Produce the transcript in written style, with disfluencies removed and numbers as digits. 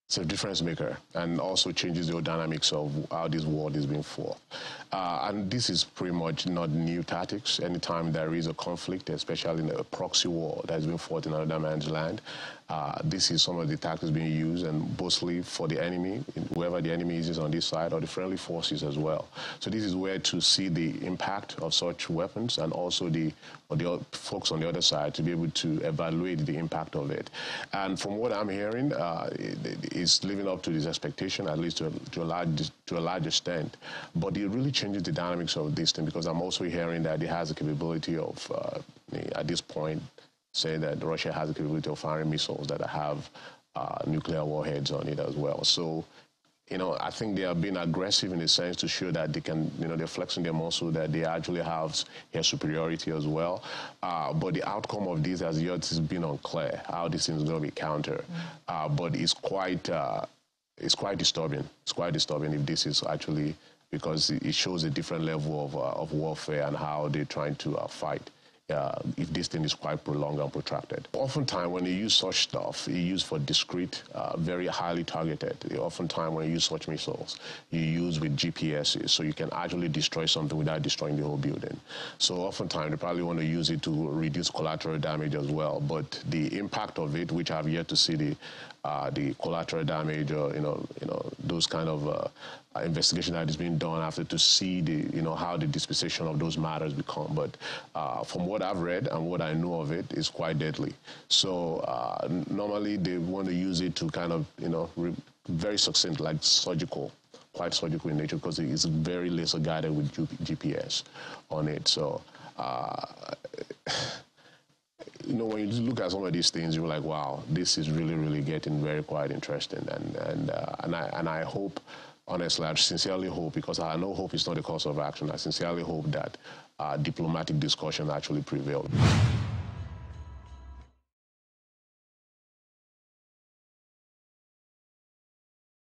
It's a difference maker and also changes the dynamics of how this war is being fought. And this is pretty much not new tactics. Anytime there is a conflict, especially in a proxy war that has been fought in another man's land, this is some of the tactics being used, and mostly for the enemy, whoever the enemy is on this side, or the friendly forces as well. So this is where to see the impact of such weapons, and also the folks on the other side to be able to evaluate the impact of it. And from what I'm hearing, it's living up to this expectation, at least to a large extent. But it really changes the dynamics of this thing, because I'm also hearing that it has the capability of, at this point, saying that Russia has the capability of firing missiles that have nuclear warheads on it as well. So, I think they are being aggressive in the sense to show that they can, they're flexing their muscle, that they actually have air superiority as well. But the outcome of this has yet been unclear, how this thing is going to be countered. But it's quite disturbing. It's quite disturbing if this is actually, because it shows a different level of warfare and how they're trying to fight. If this thing is quite prolonged and protracted. Oftentimes, when you use such stuff, you use for discrete, very highly targeted. Oftentimes, when you use such missiles, you use with GPSs, so you can actually destroy something without destroying the whole building. So oftentimes, they probably want to use it to reduce collateral damage as well. But the impact of it, which I've yet to see the collateral damage, or those kind of investigation that is being done after, to see how the disposition of those matters become. But from what I've read and what I know of it, is quite deadly. So normally they want to use it to kind of very succinct, like surgical, quite surgical in nature, because it's very laser guided with GPS on it. So when you look at some of these things, you're like, wow, this is really, really getting very quite interesting. And I hope, honestly, I sincerely hope, because I know hope is not a course of action, I sincerely hope that diplomatic discussion actually prevails.